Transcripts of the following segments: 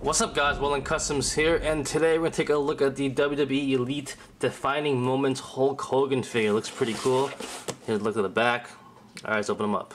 What's up guys, Will and Customs here, and today we're going to take a look at the WWE Elite Defining Moments Hulk Hogan figure. It looks pretty cool. Here's a look at the back. Alright, let's open them up.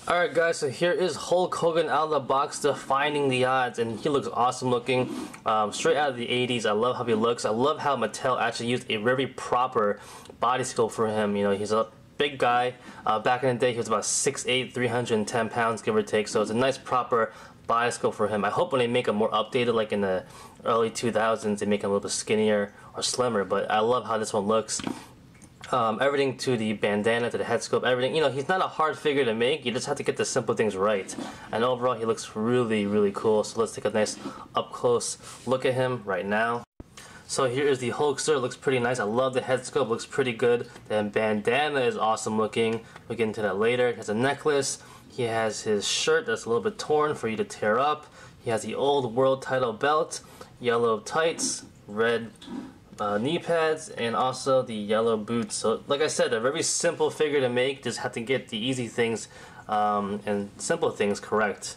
Alright guys, so here is Hulk Hogan out of the box, defying the odds, and he looks awesome looking. Straight out of the 80s, I love how he looks. I love how Mattel actually used a very proper body sculpt for him. You know, he's a big guy. Back in the day, he was about 6'8", 310 pounds, give or take, so it's a nice proper body sculpt for him. I hope when they make him more updated, like in the early 2000s, they make him a little bit skinnier or slimmer, but I love how this one looks. Everything to the bandana, to the head sculpt, everything. You know, he's not a hard figure to make. You just have to get the simple things right. And overall, he looks really, really cool. So let's take a nice up-close look at him right now. So here is the Hulkster. It looks pretty nice. I love the head sculpt. Looks pretty good. The bandana is awesome looking. We'll get into that later. He has a necklace. He has his shirt that's a little bit torn for you to tear up. He has the old world title belt, yellow tights, red knee pads, and also the yellow boots. So like I said, a very simple figure to make. Just have to get the easy things and simple things correct.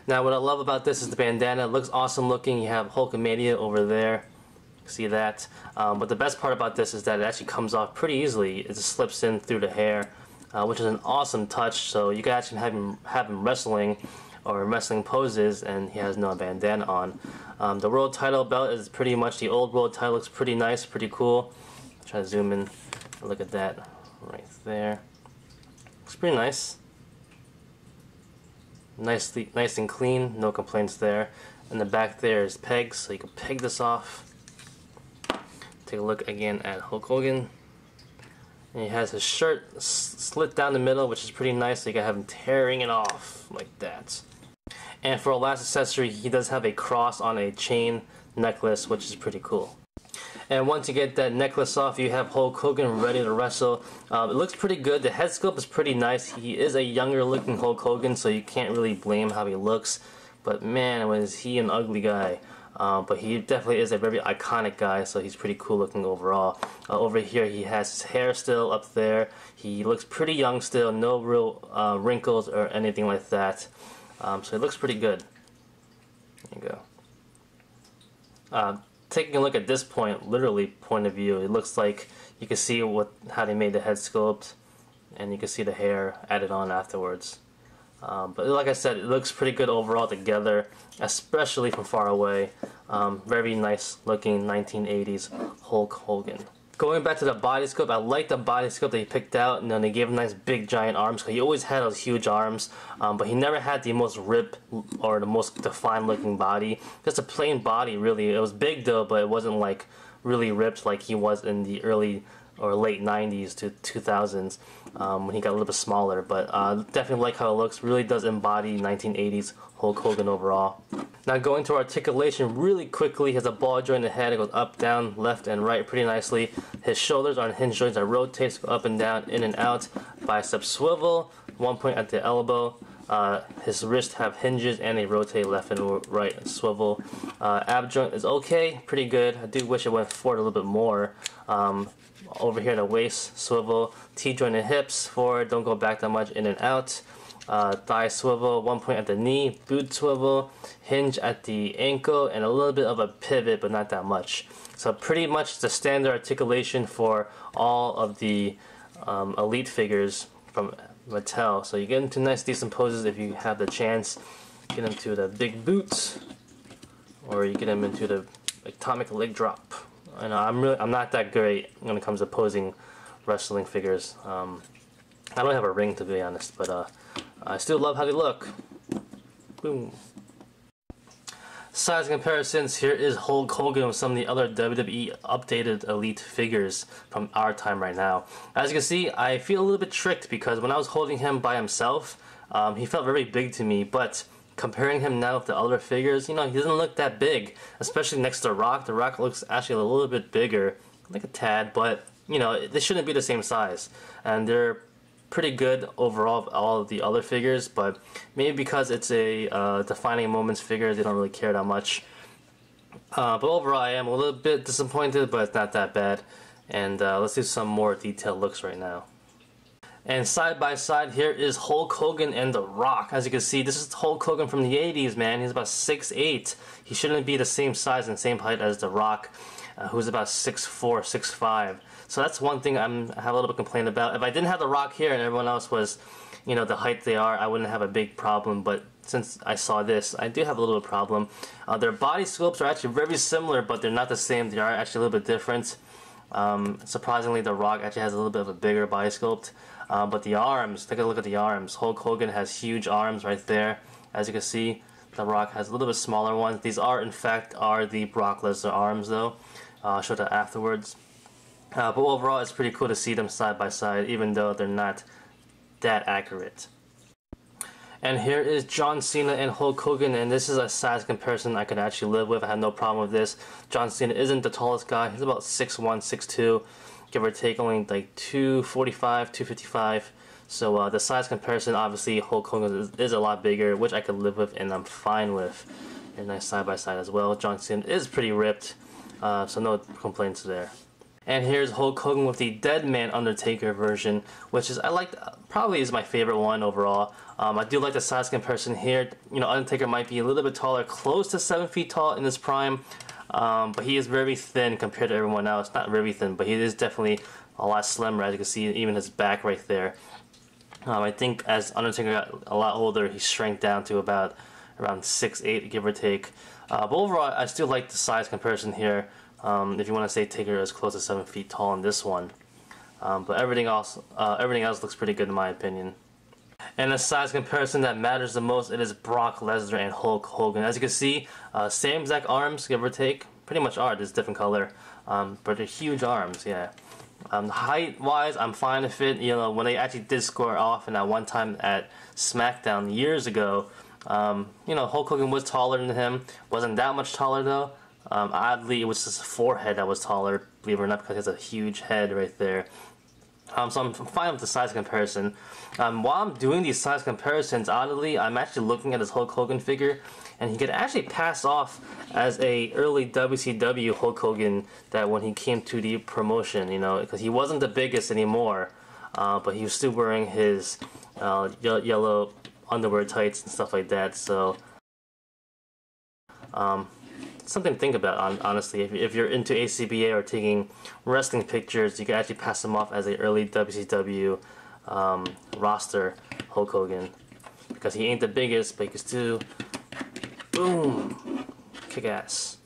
Now what I love about this is the bandana. It looks awesome looking. You have Hulkamania over there. See that? But the best part about this is that it actually comes off pretty easily. It just slips in through the hair. Which is an awesome touch, so you can actually have him wrestling or wrestling poses, and he has no bandana on. The world title belt is pretty much the old world title. Looks pretty nice, pretty cool. Try to zoom in and look at that right there. Looks pretty nice. Nice and clean, no complaints there. And the back there is pegs, so you can peg this off. Take a look again at Hulk Hogan. And he has his shirt slit down the middle, which is pretty nice, so you can have him tearing it off like that. And for a last accessory, he does have a cross on a chain necklace, which is pretty cool. And once you get that necklace off, you have Hulk Hogan ready to wrestle. It looks pretty good. The head sculpt is pretty nice. He is a younger looking Hulk Hogan, so you can't really blame how he looks. But man, was he an ugly guy. But he definitely is a very iconic guy, so he's pretty cool looking overall. Over here he has his hair still up there. He looks pretty young still, no real wrinkles or anything like that. So he looks pretty good. There you go. Taking a look at this point, literally point of view, it looks like you can see how they made the head sculpt, and you can see the hair added on afterwards. But like I said, it looks pretty good overall together, especially from far away. Very nice looking 1980s Hulk Hogan. Going back to the body sculpt, I like the body sculpt that he picked out, and then they gave him nice big giant arms. He always had those huge arms, but he never had the most ripped or the most defined looking body. Just a plain body really. It was big though, but it wasn't like really ripped like he was in the early or late 90s to 2000s when he got a little bit smaller, but definitely like how it looks. Really does embody 1980s Hulk Hogan overall. Now going to articulation really quickly, he has a ball joint in the head. It goes up, down, left, and right pretty nicely. His shoulders are on hinge joints that rotate, go up and down, in and out. Bicep swivel, one point at the elbow. His wrists have hinges and they rotate left and right swivel. Ab joint is okay, pretty good. I do wish it went forward a little bit more. Over here the waist swivel, T-joint and hips forward, don't go back that much, in and out. Thigh swivel, one point at the knee, boot swivel, hinge at the ankle, and a little bit of a pivot, but not that much. So pretty much the standard articulation for all of the Elite figures from Mattel. So you get into nice decent poses if you have the chance. Get into the big boots, or you get them into the atomic leg drop. And I'm not that great when it comes to posing wrestling figures. I don't have a ring, to be honest, but I still love how they look. Boom. Size comparisons. Here is Hulk Hogan with some of the other WWE updated Elite figures from our time right now. As you can see, I feel a little bit tricked because when I was holding him by himself, he felt very big to me, but comparing him now with the other figures, you know, he doesn't look that big, especially next to Rock. The Rock looks actually a little bit bigger, like a tad, but, you know, they shouldn't be the same size. And they're pretty good overall of all of the other figures, but maybe because it's a defining moments figure, they don't really care that much. But overall, I am a little bit disappointed, but it's not that bad. And let's do some more detailed looks right now. And side by side here is Hulk Hogan and The Rock. As you can see, this is Hulk Hogan from the 80s, man. He's about 6'8". He shouldn't be the same size and same height as The Rock, who's about 6'4", 6'5". So that's one thing I have a little bit complaint about. If I didn't have The Rock here and everyone else was, you know, the height they are, I wouldn't have a big problem. But since I saw this, I do have a little bit of problem. Their body sculpts are actually very similar, but they're not the same. They are actually a little bit different. Surprisingly, The Rock actually has a little bit of a bigger body sculpt. But the arms, take a look at the arms. Hulk Hogan has huge arms right there. As you can see, The Rock has a little bit smaller ones. These are, in fact, the Brock Lesnar arms, though. I'll show that afterwards. But overall, it's pretty cool to see them side by side, even though they're not that accurate. And here is John Cena and Hulk Hogan, and this is a size comparison I could actually live with. I have no problem with this. John Cena isn't the tallest guy. He's about 6'1", 6'2", give or take, only like 245, 255. So the size comparison, obviously, Hulk Hogan is a lot bigger, which I could live with and I'm fine with. And nice side by side as well. John Cena is pretty ripped, so no complaints there. And here's Hulk Hogan with the Dead Man Undertaker version, which is, probably is my favorite one overall. I do like the size comparison here. You know, Undertaker might be a little bit taller, close to 7 feet tall in his prime, but he is very thin compared to everyone else. Not very thin, but he is definitely a lot slimmer, as you can see, even his back right there. I think as Undertaker got a lot older, he shrank down to about around 6'8", give or take. But overall, I still like the size comparison here. If you want to say Taker is close to 7 feet tall in this one, but everything else looks pretty good in my opinion. And the size comparison that matters the most, it is Brock Lesnar and Hulk Hogan. As you can see, same exact arms, give or take, pretty much are just different color, but they're huge arms, yeah. Height wise, I'm fine with it. You know, when they actually did score off, and at one time at SmackDown years ago, you know, Hulk Hogan was taller than him. Wasn't that much taller though. Oddly, it was his forehead that was taller, believe it or not, because he has a huge head right there. So I'm fine with the size comparison. While I'm doing these size comparisons, oddly, I'm actually looking at his Hulk Hogan figure, and he could actually pass off as a early WCW Hulk Hogan that when he came to the promotion, you know, because he wasn't the biggest anymore, but he was still wearing his yellow underwear tights and stuff like that, so something to think about, honestly. If you're into ACBA or taking wrestling pictures, you can actually pass them off as a early WCW roster Hulk Hogan, because he ain't the biggest, but he can still, boom, kick ass.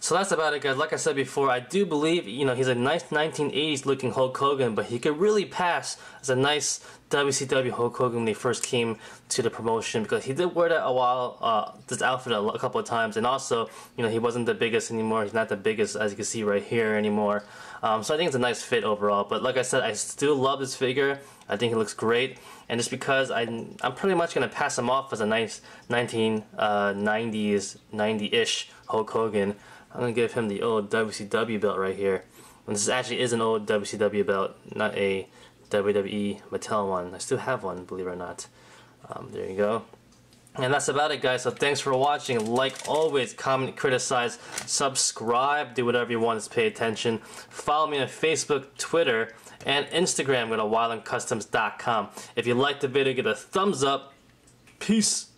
So that's about it, guys. Like I said before, I do believe, you know, he's a nice 1980s looking Hulk Hogan, but he could really pass as a nice WCW Hulk Hogan when he first came to the promotion, because he did wear that this outfit a couple of times, and also, you know, he wasn't the biggest anymore. He's not the biggest, as you can see right here, anymore. So I think it's a nice fit overall. But like I said, I still love this figure. I think he looks great, and just because I'm pretty much gonna pass him off as a nice 1990s, 90-ish Hulk Hogan. I'm going to give him the old WCW belt right here. And this actually is an old WCW belt, not a WWE Mattel one. I still have one, believe it or not. There you go. And that's about it, guys. So thanks for watching. Like always, comment, criticize, subscribe, do whatever you want to pay attention. Follow me on Facebook, Twitter, and Instagram. Go to wildandcustoms.com. If you liked the video, give it a thumbs up. Peace.